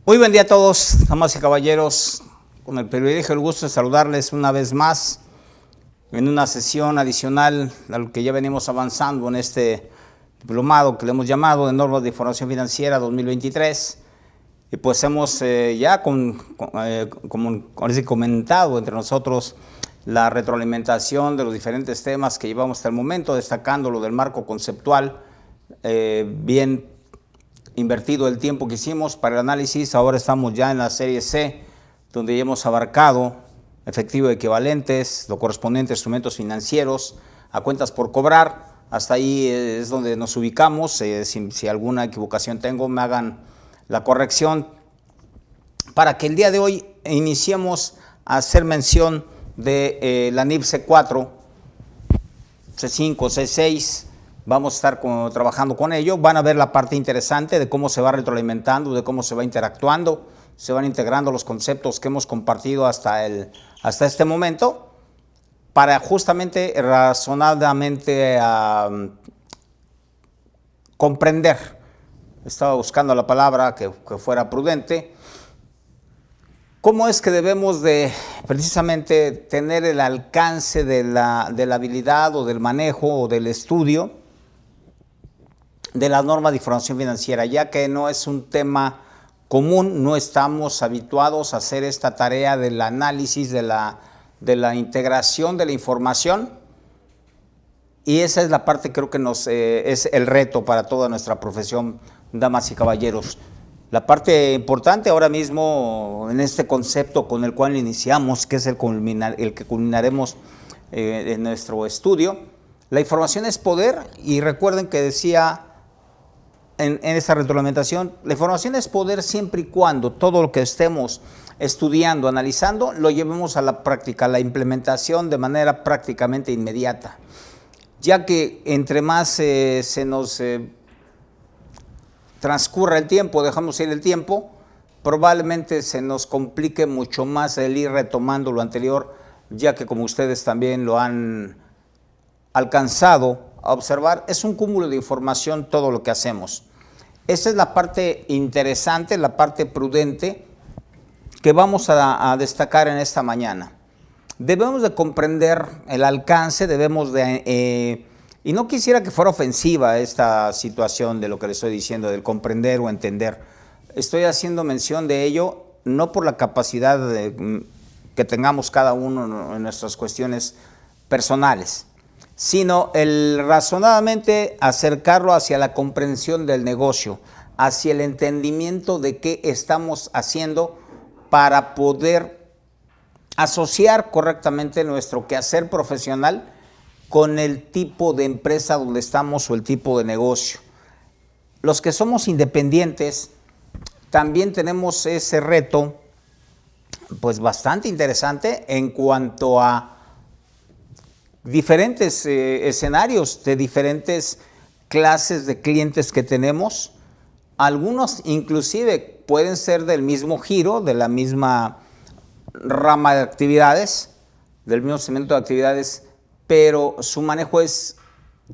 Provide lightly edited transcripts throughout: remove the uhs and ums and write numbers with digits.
Muy buen día a todos, damas y caballeros. Con el privilegio y el gusto de saludarles una vez más en una sesión adicional a lo que ya venimos avanzando en este diplomado que le hemos llamado de Normas de Información Financiera 2023. Y pues hemos ya como comentado entre nosotros la retroalimentación de los diferentes temas que llevamos hasta el momento, destacando lo del marco conceptual, bien invertido el tiempo que hicimos para el análisis. Ahora estamos ya en la serie C, donde ya hemos abarcado efectivo equivalentes, lo correspondiente a instrumentos financieros, a cuentas por cobrar. Hasta ahí es donde nos ubicamos. Si alguna equivocación tengo, me hagan la corrección, para que el día de hoy iniciemos a hacer mención de la NIF C4, C5, C6. Vamos a estar trabajando con ello. Van a ver la parte interesante de cómo se va retroalimentando, de cómo se va interactuando, se van integrando los conceptos que hemos compartido hasta este momento, para justamente razonadamente comprender. Estaba buscando la palabra que fuera prudente. ¿Cómo es que debemos de precisamente tener el alcance de la habilidad o del manejo o del estudio de las normas de información financiera? Ya que no es un tema común, no estamos habituados a hacer esta tarea del análisis, de la integración de la información, y esa es la parte, creo que es el reto para toda nuestra profesión, damas y caballeros. La parte importante ahora mismo en este concepto con el cual iniciamos, que es el que culminaremos en nuestro estudio. La información es poder, y recuerden que decía en esa retroalimentación, la información es poder siempre y cuando todo lo que estemos estudiando, analizando, lo llevemos a la práctica, a la implementación de manera prácticamente inmediata, ya que entre más se nos transcurra el tiempo, dejamos ir el tiempo, probablemente se nos complique mucho más el ir retomando lo anterior, ya que, como ustedes también lo han alcanzado a observar, es un cúmulo de información todo lo que hacemos. Esa es la parte interesante, la parte prudente que vamos a destacar en esta mañana. Debemos de comprender el alcance, y no quisiera que fuera ofensiva esta situación de lo que le estoy diciendo, del comprender o entender. Estoy haciendo mención de ello no por la capacidad que tengamos cada uno en nuestras cuestiones personales, sino el razonadamente acercarlo hacia la comprensión del negocio, hacia el entendimiento de qué estamos haciendo para poder asociar correctamente nuestro quehacer profesional con el tipo de empresa donde estamos o el tipo de negocio. Los que somos independientes también tenemos ese reto, pues bastante interesante en cuanto a diferentes escenarios de diferentes clases de clientes que tenemos. Algunos inclusive pueden ser del mismo giro, de la misma rama de actividades, del mismo segmento de actividades, pero su manejo es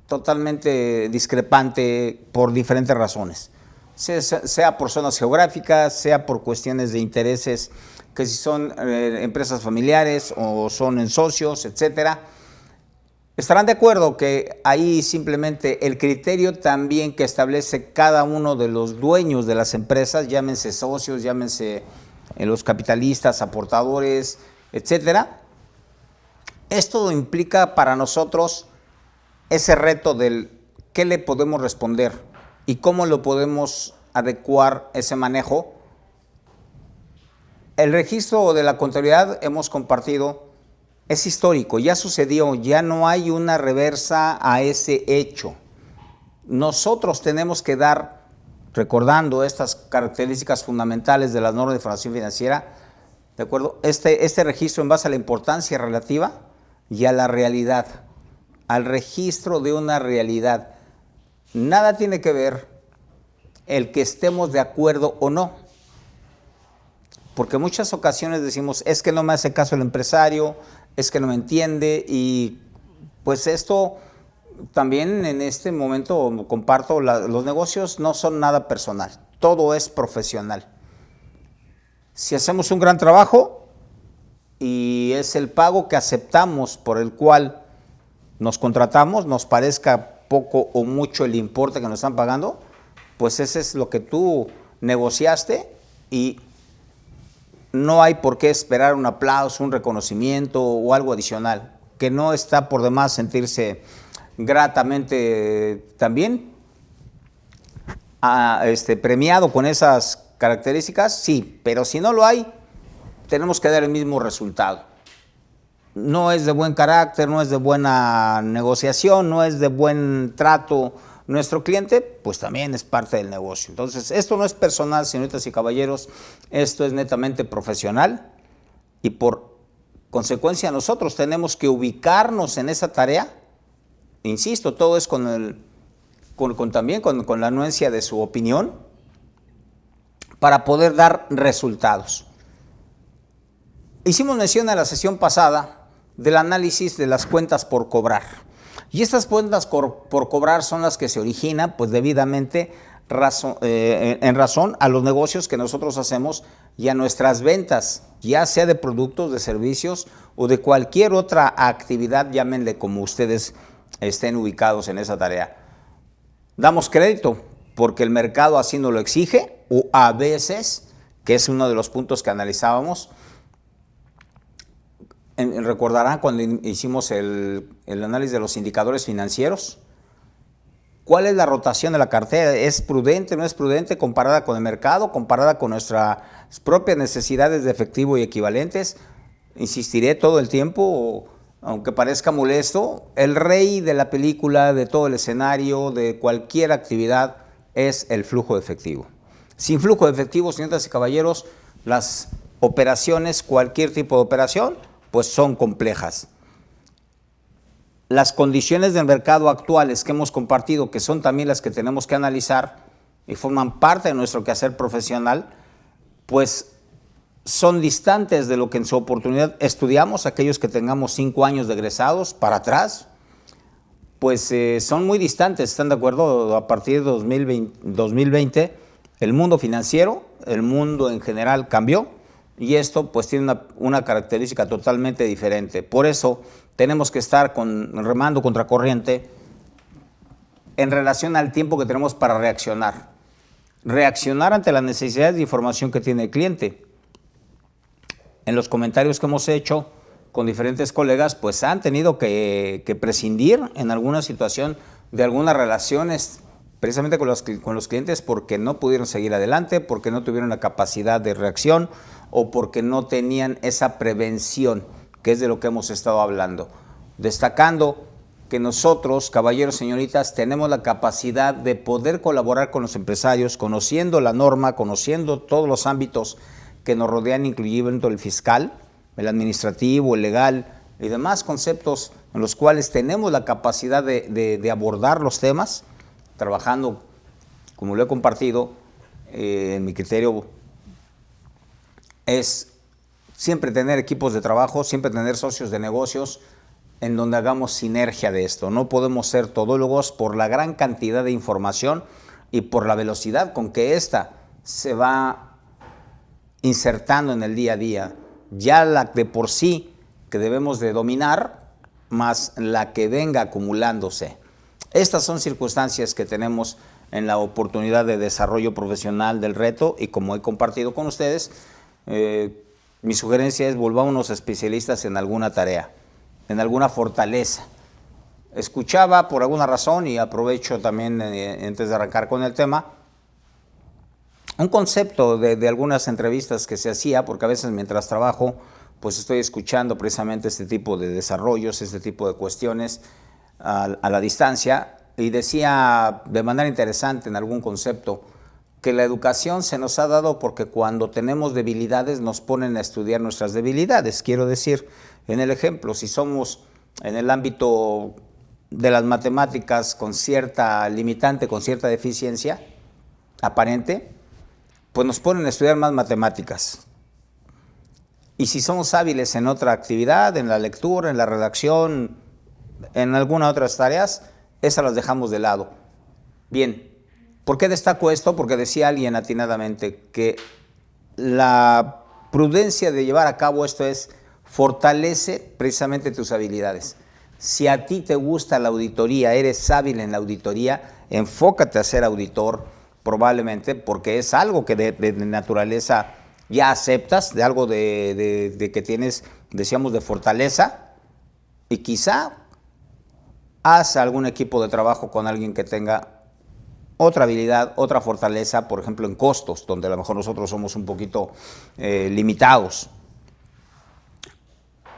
totalmente discrepante por diferentes razones, sea por zonas geográficas, sea por cuestiones de intereses, que si son empresas familiares o son en socios, etcétera. Estarán de acuerdo que ahí simplemente el criterio también que establece cada uno de los dueños de las empresas, llámense socios, llámense los capitalistas, aportadores, etcétera. Esto implica para nosotros ese reto del qué le podemos responder y cómo lo podemos adecuar ese manejo. El registro de la contabilidad, hemos compartido, es histórico, ya sucedió, ya no hay una reversa a ese hecho. Nosotros tenemos que dar, recordando estas características fundamentales de las normas de información financiera, ¿de acuerdo? Este registro en base a la importancia relativa y a la realidad, al registro de una realidad. Nada tiene que ver el que estemos de acuerdo o no, porque en muchas ocasiones decimos, es que no me hace caso el empresario, es que no me entiende, y pues esto también en este momento comparto, los negocios no son nada personal, todo es profesional. Si hacemos un gran trabajo y es el pago que aceptamos por el cual nos contratamos, nos parezca poco o mucho el importe que nos están pagando, pues ese es lo que tú negociaste y no hay por qué esperar un aplauso, un reconocimiento o algo adicional, que no está por demás sentirse gratamente también premiado con esas características, sí, pero si no lo hay, tenemos que dar el mismo resultado. No es de buen carácter, no es de buena negociación, no es de buen trato nuestro cliente, pues también es parte del negocio. Entonces, esto no es personal, señoritas y caballeros, esto es netamente profesional y por consecuencia nosotros tenemos que ubicarnos en esa tarea. Insisto, todo es también con la anuencia de su opinión para poder dar resultados. Hicimos mención en la sesión pasada del análisis de las cuentas por cobrar. Y estas cuentas por cobrar son las que se originan pues debidamente en razón a los negocios que nosotros hacemos y a nuestras ventas, ya sea de productos, de servicios o de cualquier otra actividad, llámenle como ustedes estén ubicados en esa tarea. Damos crédito porque el mercado así nos lo exige o a veces, que es uno de los puntos que analizábamos, recordarán cuando hicimos el análisis de los indicadores financieros, ¿cuál es la rotación de la cartera? ¿Es prudente, no es prudente comparada con el mercado, comparada con nuestras propias necesidades de efectivo y equivalentes? Insistiré todo el tiempo, aunque parezca molesto, el rey de la película, de todo el escenario, de cualquier actividad, es el flujo de efectivo. Sin flujo de efectivo, señoritas y caballeros, las operaciones, cualquier tipo de operación, pues son complejas. Las condiciones del mercado actuales que hemos compartido, que son también las que tenemos que analizar y forman parte de nuestro quehacer profesional, pues son distantes de lo que en su oportunidad estudiamos, aquellos que tengamos 5 años de egresados para atrás, pues son muy distantes, ¿están de acuerdo? A partir de 2020, el mundo financiero, el mundo en general cambió. Y esto pues tiene una característica totalmente diferente. Por eso tenemos que estar remando contracorriente en relación al tiempo que tenemos para reaccionar. Reaccionar ante las necesidades de información que tiene el cliente. En los comentarios que hemos hecho con diferentes colegas, pues han tenido que prescindir en alguna situación de algunas relaciones precisamente con los clientes porque no pudieron seguir adelante, porque no tuvieron la capacidad de reacción o porque no tenían esa prevención, que es de lo que hemos estado hablando. Destacando que nosotros, caballeros, señoritas, tenemos la capacidad de poder colaborar con los empresarios, conociendo la norma, conociendo todos los ámbitos que nos rodean, incluyendo el fiscal, el administrativo, el legal y demás conceptos en los cuales tenemos la capacidad de abordar los temas, trabajando, como lo he compartido, en mi criterio es siempre tener equipos de trabajo, siempre tener socios de negocios en donde hagamos sinergia de esto. No podemos ser todólogos por la gran cantidad de información y por la velocidad con que ésta se va insertando en el día a día. Ya la de por sí que debemos de dominar, más la que venga acumulándose. Estas son circunstancias que tenemos en la oportunidad de desarrollo profesional del reto y como he compartido con ustedes, mi sugerencia es volvámonos especialistas en alguna tarea, en alguna fortaleza. Escuchaba por alguna razón y aprovecho también antes de arrancar con el tema, un concepto de algunas entrevistas que se hacía, porque a veces mientras trabajo pues estoy escuchando precisamente este tipo de desarrollos, este tipo de cuestiones a la distancia, y decía de manera interesante en algún concepto que la educación se nos ha dado porque cuando tenemos debilidades nos ponen a estudiar nuestras debilidades. Quiero decir, en el ejemplo, si somos en el ámbito de las matemáticas con cierta limitante, con cierta deficiencia aparente, pues nos ponen a estudiar más matemáticas. Y si somos hábiles en otra actividad, en la lectura, en la redacción, en algunas otras tareas, esas las dejamos de lado. Bien, ¿por qué destaco esto? Porque decía alguien atinadamente que la prudencia de llevar a cabo esto es, fortalece precisamente tus habilidades. Si a ti te gusta la auditoría, eres hábil en la auditoría, enfócate a ser auditor probablemente, porque es algo que de naturaleza ya aceptas, de algo de que tienes, decíamos, de fortaleza, y quizá haz algún equipo de trabajo con alguien que tenga otra habilidad, otra fortaleza, por ejemplo en costos, donde a lo mejor nosotros somos un poquito limitados.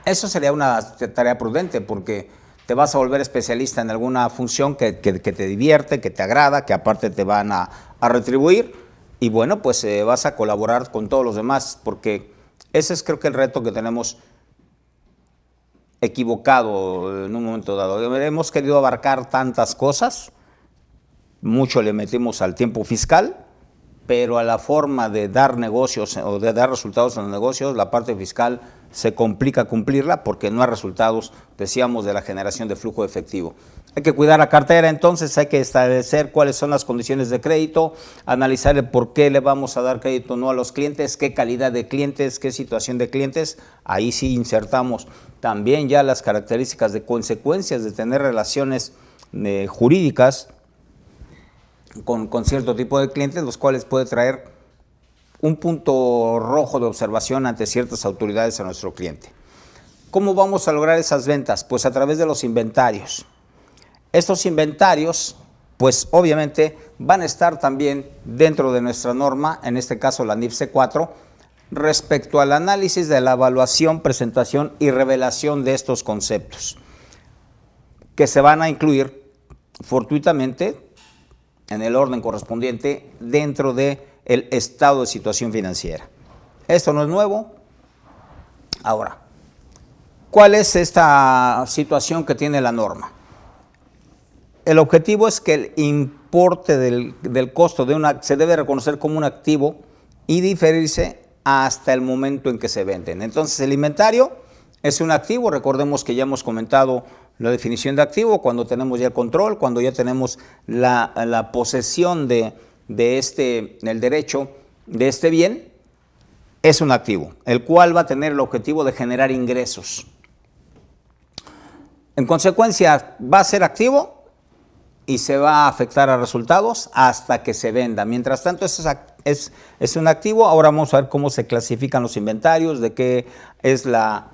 Eso sería una tarea prudente, porque te vas a volver especialista en alguna función que te divierte, que te agrada, que aparte te van a retribuir, y bueno, pues vas a colaborar con todos los demás, porque ese es creo que el reto que tenemos equivocado en un momento dado. Hemos querido abarcar tantas cosas, mucho le metimos al tiempo fiscal, pero a la forma de dar negocios o de dar resultados en los negocios, la parte fiscal se complica cumplirla porque no hay resultados, decíamos, de la generación de flujo de efectivo. Hay que cuidar la cartera, entonces hay que establecer cuáles son las condiciones de crédito, analizar el por qué le vamos a dar crédito no a los clientes, qué calidad de clientes, qué situación de clientes. Ahí sí insertamos también ya las características de consecuencias de tener relaciones jurídicas con cierto tipo de clientes, los cuales puede traer un punto rojo de observación ante ciertas autoridades a nuestro cliente. ¿Cómo vamos a lograr esas ventas? Pues a través de los inventarios. Estos inventarios, pues obviamente van a estar también dentro de nuestra norma, en este caso la NIF C4, respecto al análisis de la evaluación, presentación y revelación de estos conceptos, que se van a incluir fortuitamente en el orden correspondiente dentro del estado de situación financiera. Esto no es nuevo. Ahora, ¿cuál es esta situación que tiene la norma? El objetivo es que el importe del costo se debe reconocer como un activo y diferirse hasta el momento en que se venden. Entonces, el inventario es un activo. Recordemos que ya hemos comentado la definición de activo, cuando tenemos ya el control, cuando ya tenemos la posesión del derecho de este bien, es un activo, el cual va a tener el objetivo de generar ingresos. En consecuencia, va a ser activo y se va a afectar a resultados hasta que se venda. Mientras tanto, es un activo. Ahora vamos a ver cómo se clasifican los inventarios, de qué es la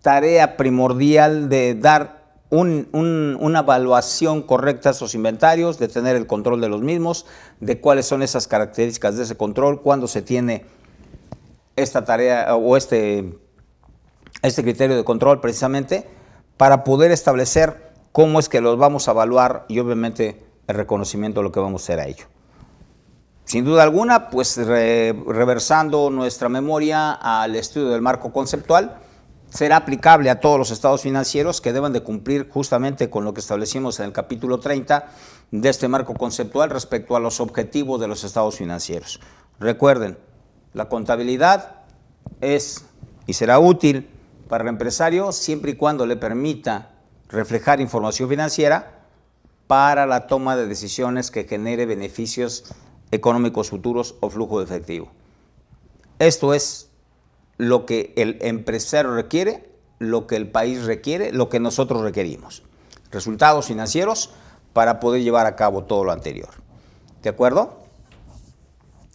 tarea primordial de dar una evaluación correcta a esos inventarios, de tener el control de los mismos, de cuáles son esas características de ese control, cuándo se tiene esta tarea o este criterio de control precisamente, para poder establecer cómo es que los vamos a evaluar y obviamente el reconocimiento de lo que vamos a hacer a ello. Sin duda alguna, pues reversando nuestra memoria al estudio del marco conceptual, será aplicable a todos los estados financieros que deben de cumplir justamente con lo que establecimos en el capítulo 30 de este marco conceptual respecto a los objetivos de los estados financieros. Recuerden, la contabilidad es y será útil para el empresario siempre y cuando le permita reflejar información financiera para la toma de decisiones que genere beneficios económicos futuros o flujo de efectivo. Esto es lo que el empresario requiere, lo que el país requiere, lo que nosotros requerimos. Resultados financieros para poder llevar a cabo todo lo anterior. ¿De acuerdo?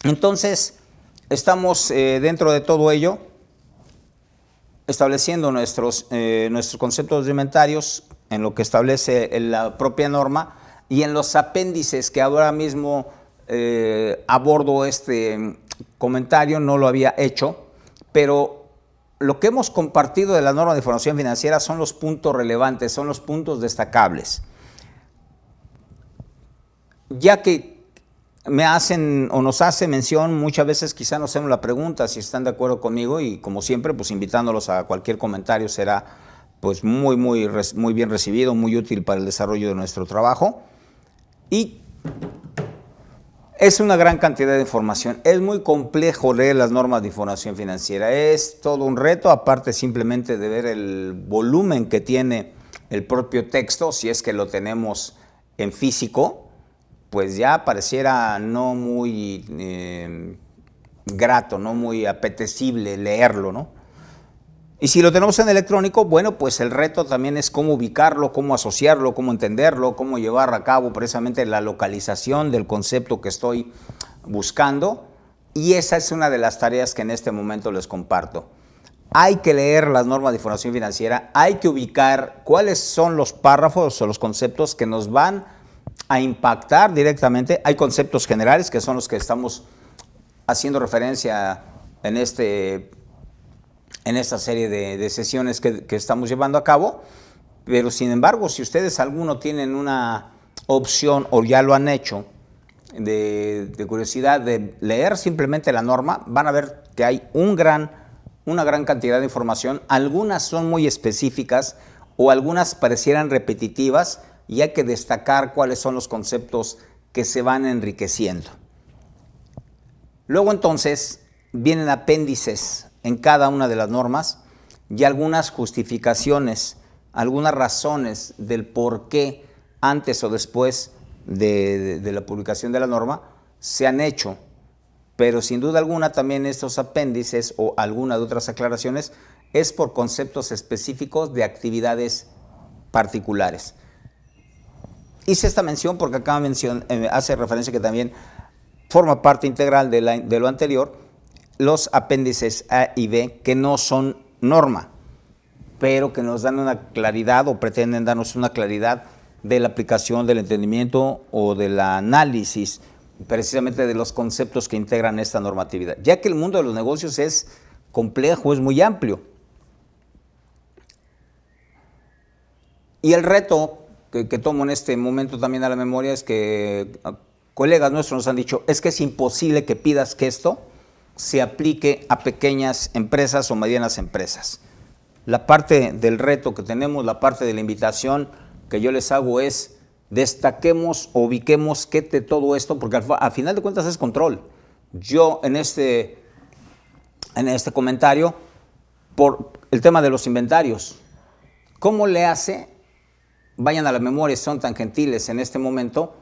Entonces, estamos dentro de todo ello estableciendo nuestros conceptos de inventarios en lo que establece la propia norma y en los apéndices que ahora mismo abordo este comentario, no lo había hecho, pero lo que hemos compartido de la norma de información financiera son los puntos relevantes, son los puntos destacables. Ya que me hacen o nos hace mención, muchas veces quizá nos hacemos la pregunta si están de acuerdo conmigo, y como siempre, pues invitándolos a cualquier comentario será pues muy bien recibido, muy útil para el desarrollo de nuestro trabajo. Y es una gran cantidad de información, es muy complejo leer las normas de información financiera, es todo un reto, aparte simplemente de ver el volumen que tiene el propio texto, si es que lo tenemos en físico, pues ya pareciera no muy grato, no muy apetecible leerlo, ¿no? Y si lo tenemos en electrónico, bueno, pues el reto también es cómo ubicarlo, cómo asociarlo, cómo entenderlo, cómo llevar a cabo precisamente la localización del concepto que estoy buscando. Y esa es una de las tareas que en este momento les comparto. Hay que leer las normas de información financiera, hay que ubicar cuáles son los párrafos o los conceptos que nos van a impactar directamente. Hay conceptos generales que son los que estamos haciendo referencia en esta serie de sesiones que estamos llevando a cabo, pero sin embargo, si ustedes alguno tienen una opción o ya lo han hecho de curiosidad de leer simplemente la norma, van a ver que hay una gran cantidad de información. Algunas son muy específicas o algunas parecieran repetitivas y hay que destacar cuáles son los conceptos que se van enriqueciendo. Luego entonces vienen apéndices en cada una de las normas y algunas justificaciones, algunas razones del por qué antes o después de la publicación de la norma se han hecho, pero sin duda alguna también estos apéndices o alguna de otras aclaraciones es por conceptos específicos de actividades particulares. Hice esta mención porque acá hace referencia que también forma parte integral de lo anterior, los apéndices A y B, que no son norma, pero que nos dan una claridad o pretenden darnos una claridad de la aplicación, del entendimiento o del análisis precisamente de los conceptos que integran esta normatividad, ya que el mundo de los negocios es complejo, es muy amplio. Y el reto que tomo en este momento también a la memoria es que colegas nuestros nos han dicho, es que es imposible que pidas que esto se aplique a pequeñas empresas o medianas empresas. La parte del reto que tenemos, la parte de la invitación que yo les hago es destaquemos o ubiquemos qué de todo esto, porque al final de cuentas es control. Yo en este comentario, por el tema de los inventarios, ¿cómo le hace? Vayan a la memoria, son tan gentiles en este momento.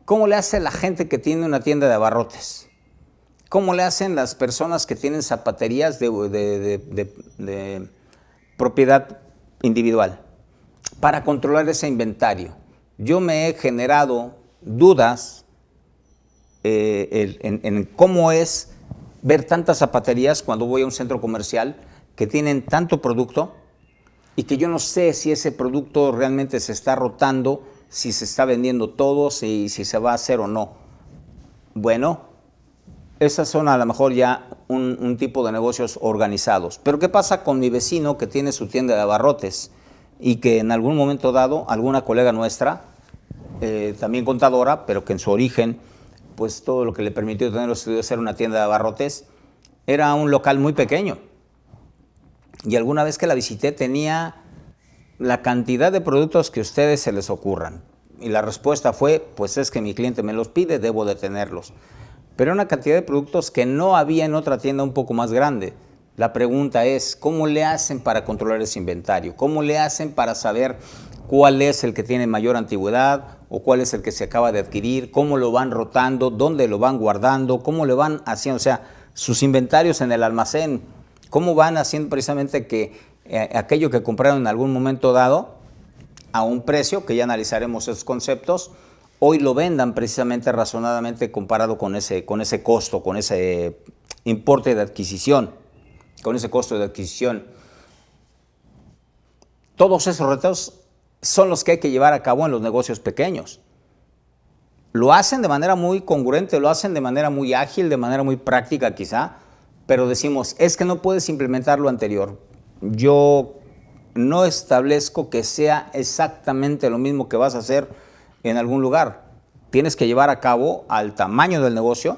¿Cómo le hace la gente que tiene una tienda de abarrotes? ¿Cómo le hacen las personas que tienen zapaterías de propiedad individual para controlar ese inventario? Yo me he generado dudas en cómo es ver tantas zapaterías cuando voy a un centro comercial que tienen tanto producto y que yo no sé si ese producto realmente se está rotando, si se está vendiendo todo, si se va a hacer o no. Bueno, esas son a lo mejor ya un tipo de negocios organizados. Pero ¿qué pasa con mi vecino que tiene su tienda de abarrotes y que en algún momento dado, alguna colega nuestra, también contadora, pero que en su origen, pues todo lo que le permitió tener los estudios era una tienda de abarrotes, era un local muy pequeño. Y alguna vez que la visité tenía la cantidad de productos que a ustedes se les ocurran. Y la respuesta fue, pues es que mi cliente me los pide, debo de tenerlos. Pero una cantidad de productos que no había en otra tienda un poco más grande. La pregunta es, ¿cómo le hacen para controlar ese inventario? ¿Cómo le hacen para saber cuál es el que tiene mayor antigüedad o cuál es el que se acaba de adquirir? ¿Cómo lo van rotando? ¿Dónde lo van guardando? ¿Cómo le van haciendo? O sea, sus inventarios en el almacén, ¿cómo van haciendo precisamente que aquello que compraron en algún momento dado a un precio, que ya analizaremos esos conceptos, hoy lo vendan precisamente razonadamente comparado con ese costo, con ese importe de adquisición, con ese costo de adquisición? Todos esos retos son los que hay que llevar a cabo en los negocios pequeños. Lo hacen de manera muy congruente, lo hacen de manera muy ágil, de manera muy práctica quizá, pero decimos, es que no puedes implementar lo anterior. Yo no establezco que sea exactamente lo mismo que vas a hacer en algún lugar. Tienes que llevar a cabo al tamaño del negocio,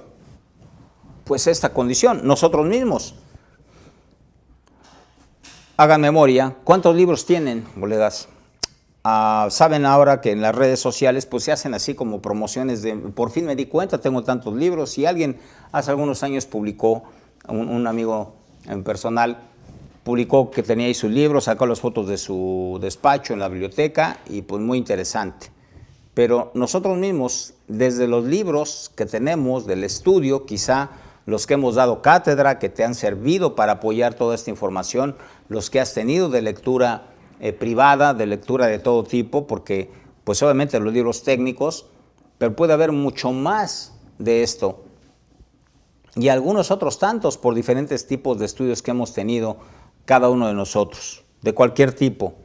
pues esta condición, nosotros mismos. Hagan memoria, ¿cuántos libros tienen, colegas? Saben ahora que en las redes sociales pues se hacen así como promociones de, por fin me di cuenta, tengo tantos libros, y alguien hace algunos años publicó, un amigo en personal, publicó que tenía ahí sus libros, sacó las fotos de su despacho en la biblioteca y pues muy interesante. Pero nosotros mismos, desde los libros que tenemos, del estudio, quizá los que hemos dado cátedra, que te han servido para apoyar toda esta información, los que has tenido de lectura privada, de lectura de todo tipo, porque pues obviamente los libros técnicos, pero puede haber mucho más de esto. Y algunos otros tantos por diferentes tipos de estudios que hemos tenido cada uno de nosotros, de cualquier tipo.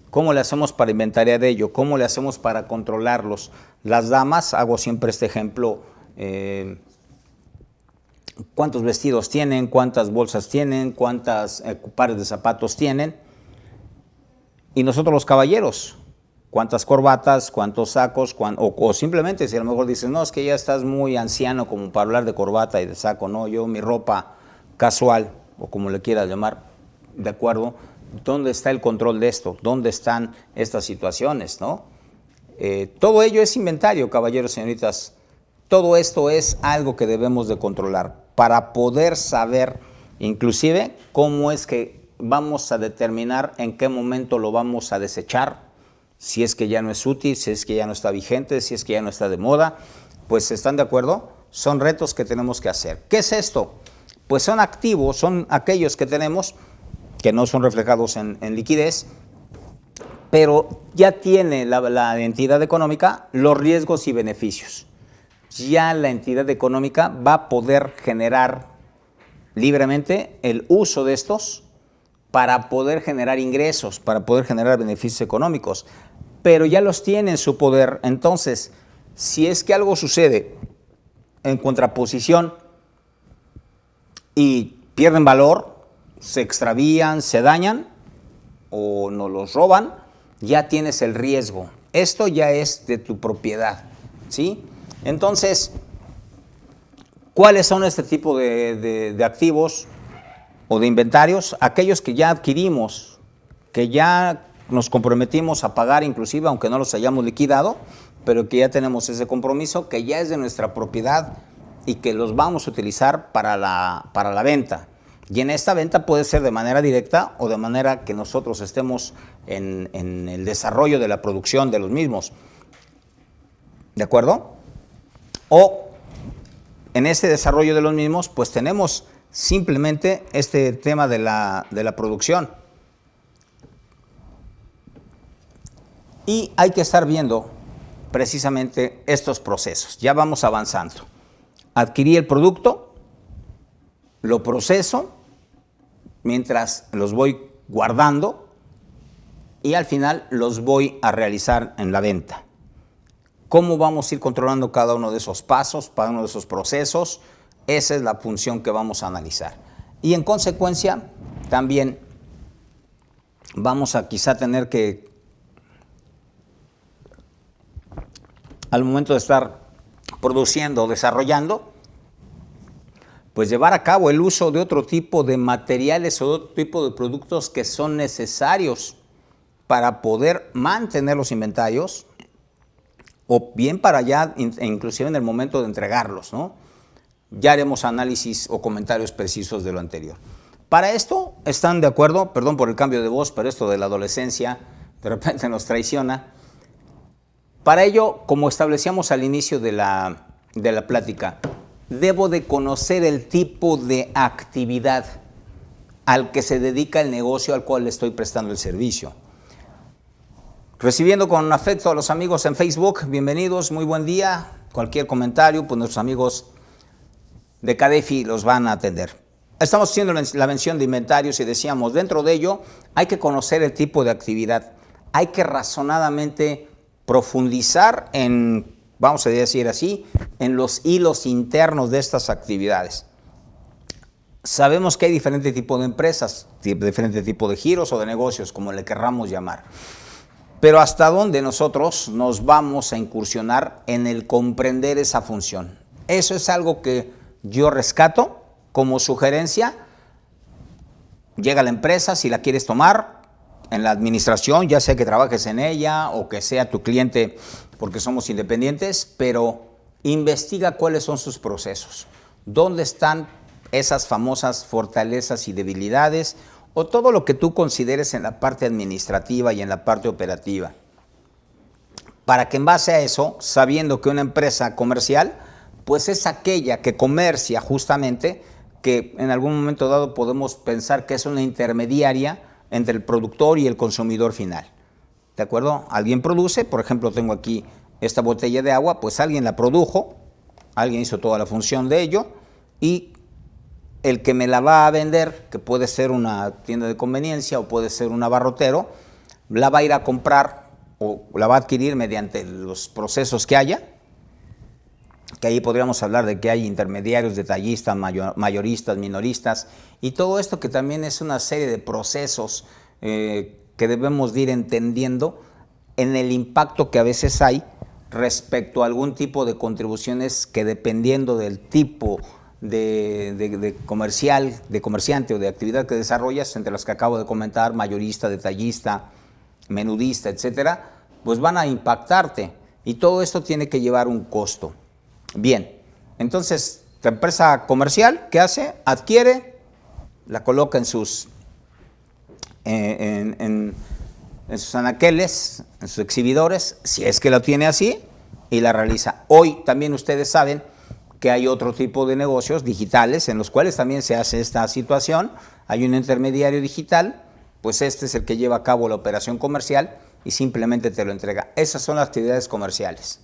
¿Cómo le hacemos para inventariar ello? ¿Cómo le hacemos para controlarlos? Las damas, hago siempre este ejemplo, ¿cuántos vestidos tienen? ¿Cuántas bolsas tienen? ¿Cuántas pares de zapatos tienen? Y nosotros los caballeros, ¿cuántas corbatas? ¿Cuántos sacos? O simplemente si a lo mejor dices, no, es que ya estás muy anciano como para hablar de corbata y de saco. No, yo mi ropa casual, o como le quieras llamar, ¿de acuerdo? ¿Dónde está el control de esto? ¿Dónde están estas situaciones, no? Todo ello es inventario, caballeros, señoritas. Todo esto es algo que debemos de controlar para poder saber, inclusive, cómo es que vamos a determinar en qué momento lo vamos a desechar, si es que ya no es útil, si es que ya no está vigente, si es que ya no está de moda. Pues, ¿están de acuerdo? Son retos que tenemos que hacer. ¿Qué es esto? Pues son activos, son aquellos que tenemos que no son reflejados en liquidez, pero ya tiene la entidad económica los riesgos y beneficios. Ya la entidad económica va a poder generar libremente el uso de estos para poder generar ingresos, para poder generar beneficios económicos, pero ya los tiene en su poder. Entonces, si es que algo sucede en contraposición y pierden valor, se extravían, se dañan o nos los roban, ya tienes el riesgo. Esto ya es de tu propiedad, ¿sí? Entonces, ¿cuáles son este tipo de activos o de inventarios? Aquellos que ya adquirimos, que ya nos comprometimos a pagar inclusive, aunque no los hayamos liquidado, pero que ya tenemos ese compromiso, que ya es de nuestra propiedad y que los vamos a utilizar para la venta. Y en esta venta puede ser de manera directa o de manera que nosotros estemos en el desarrollo de la producción de los mismos. ¿De acuerdo? O en este desarrollo de los mismos, pues tenemos simplemente este tema de la producción. Y hay que estar viendo precisamente estos procesos. Ya vamos avanzando. Adquirí el producto, lo proceso, mientras los voy guardando y al final los voy a realizar en la venta. ¿Cómo vamos a ir controlando cada uno de esos pasos, cada uno de esos procesos? Esa es la función que vamos a analizar. Y en consecuencia, también vamos a quizá tener que, al momento de estar produciendo o desarrollando, pues llevar a cabo el uso de otro tipo de materiales o de otro tipo de productos que son necesarios para poder mantener los inventarios o bien para ya, inclusive en el momento de entregarlos, ¿no? Ya haremos análisis o comentarios precisos de lo anterior. Para esto, ¿están de acuerdo? Perdón por el cambio de voz, pero esto de la adolescencia de repente nos traiciona. Para ello, como establecíamos al inicio de la plática, debo de conocer el tipo de actividad al que se dedica el negocio al cual le estoy prestando el servicio. Recibiendo con afecto a los amigos en Facebook, bienvenidos, muy buen día. Cualquier comentario, pues nuestros amigos de CADEFI los van a atender. Estamos haciendo la mención de inventarios y decíamos, dentro de ello hay que conocer el tipo de actividad. Hay que razonadamente profundizar en, vamos a decir así, en los hilos internos de estas actividades. Sabemos que hay diferente tipo de empresas, diferente tipo de giros o de negocios, como le querramos llamar. Pero hasta dónde nosotros nos vamos a incursionar en el comprender esa función. Eso es algo que yo rescato como sugerencia. Llega la empresa, si la quieres tomar en la administración, ya sea que trabajes en ella o que sea tu cliente porque somos independientes, pero investiga cuáles son sus procesos, dónde están esas famosas fortalezas y debilidades o todo lo que tú consideres en la parte administrativa y en la parte operativa. Para que en base a eso, sabiendo que una empresa comercial pues es aquella que comercia justamente, que en algún momento dado podemos pensar que es una intermediaria entre el productor y el consumidor final. ¿De acuerdo? Alguien produce, por ejemplo, tengo aquí esta botella de agua, pues alguien la produjo, alguien hizo toda la función de ello, y el que me la va a vender, que puede ser una tienda de conveniencia o puede ser un abarrotero, la va a ir a comprar o la va a adquirir mediante los procesos que haya, que ahí podríamos hablar de que hay intermediarios, detallistas, mayoristas, minoristas, y todo esto que también es una serie de procesos que debemos de ir entendiendo en el impacto que a veces hay respecto a algún tipo de contribuciones que, dependiendo del tipo de comerciante o de actividad que desarrollas, entre las que acabo de comentar, mayorista, detallista, menudista, etcétera, pues van a impactarte, y todo esto tiene que llevar un costo. Bien, entonces la empresa comercial, ¿qué hace? Adquiere, la coloca en sus anaqueles, en sus exhibidores, si es que la tiene así, y la realiza. Hoy también ustedes saben que hay otro tipo de negocios digitales en los cuales también se hace esta situación. Hay un intermediario digital, pues este es el que lleva a cabo la operación comercial y simplemente te lo entrega. Esas son las actividades comerciales.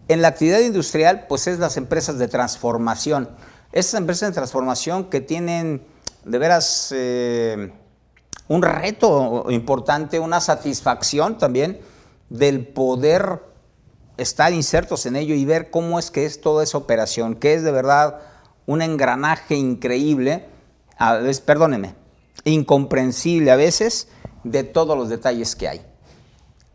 En la actividad industrial, pues es las empresas de transformación. Estas empresas de transformación que tienen de veras un reto importante, una satisfacción también del poder estar insertos en ello y ver cómo es que es toda esa operación, que es de verdad un engranaje increíble, a veces, perdónenme, incomprensible a veces, de todos los detalles que hay.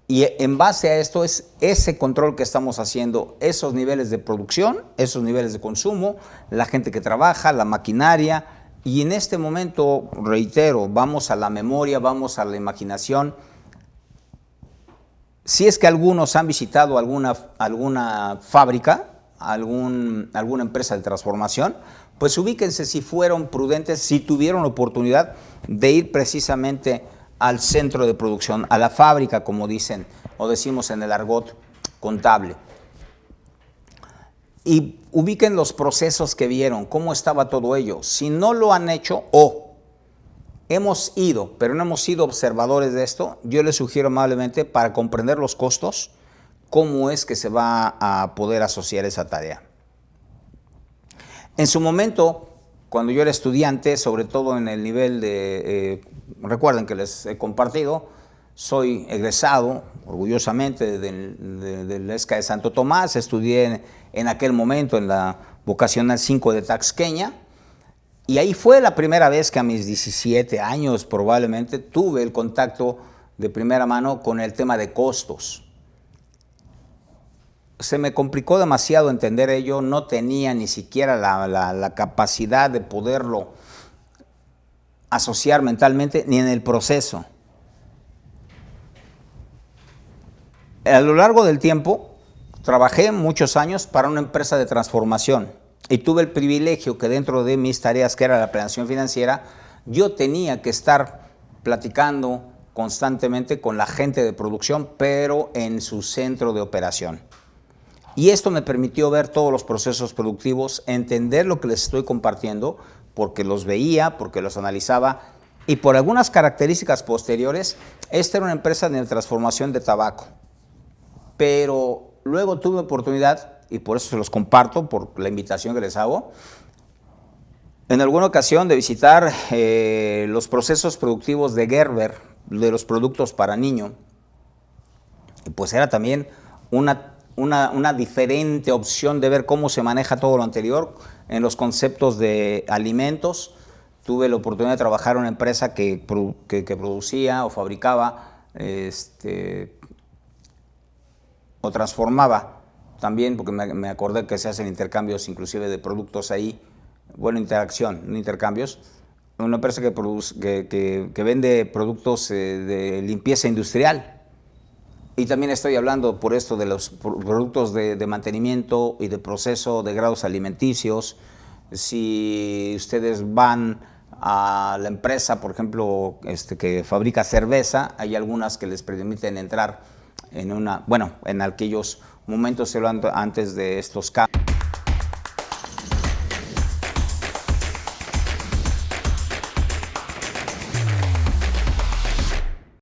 Y en base a esto es ese control que estamos haciendo, esos niveles de producción, esos niveles de consumo, la gente que trabaja, la maquinaria, y en este momento, reitero, vamos a la memoria, vamos a la imaginación. Si es que algunos han visitado alguna fábrica, alguna empresa de transformación, pues ubíquense si fueron prudentes, si tuvieron oportunidad de ir precisamente al centro de producción, a la fábrica, como dicen o decimos en el argot contable. Y ubiquen los procesos que vieron, cómo estaba todo ello. Si no lo han hecho o hemos ido, pero no hemos sido observadores de esto, yo les sugiero amablemente, para comprender los costos, cómo es que se va a poder asociar esa tarea. En su momento, cuando yo era estudiante, sobre todo en el nivel de, recuerden que les he compartido, soy egresado orgullosamente del ESCA de Santo Tomás, estudié en aquel momento en la vocacional 5 de Taxqueña, y ahí fue la primera vez que a mis 17 años probablemente tuve el contacto de primera mano con el tema de costos. Se me complicó demasiado entender ello, no tenía ni siquiera la capacidad de poderlo asociar mentalmente ni en el proceso. A lo largo del tiempo trabajé muchos años para una empresa de transformación y tuve el privilegio que dentro de mis tareas, que era la planeación financiera, yo tenía que estar platicando constantemente con la gente de producción, pero en su centro de operación. Y esto me permitió ver todos los procesos productivos, entender lo que les estoy compartiendo, porque los veía, porque los analizaba, y por algunas características posteriores, esta era una empresa de transformación de tabaco. Pero luego tuve oportunidad, y por eso se los comparto, por la invitación que les hago, en alguna ocasión de visitar los procesos productivos de Gerber, de los productos para niño. Y pues era también una diferente opción de ver cómo se maneja todo lo anterior en los conceptos de alimentos. Tuve la oportunidad de trabajar en una empresa que producía o fabricaba o transformaba también, porque me acordé que se hacen intercambios inclusive de productos ahí, bueno, interacción, no intercambios, una empresa que vende productos de limpieza industrial. Y también estoy hablando por esto de los productos de mantenimiento y de proceso de grados alimenticios. Si ustedes van a la empresa, por ejemplo, que fabrica cerveza, hay algunas que les permiten entrar en en aquellos momentos antes de estos cambios.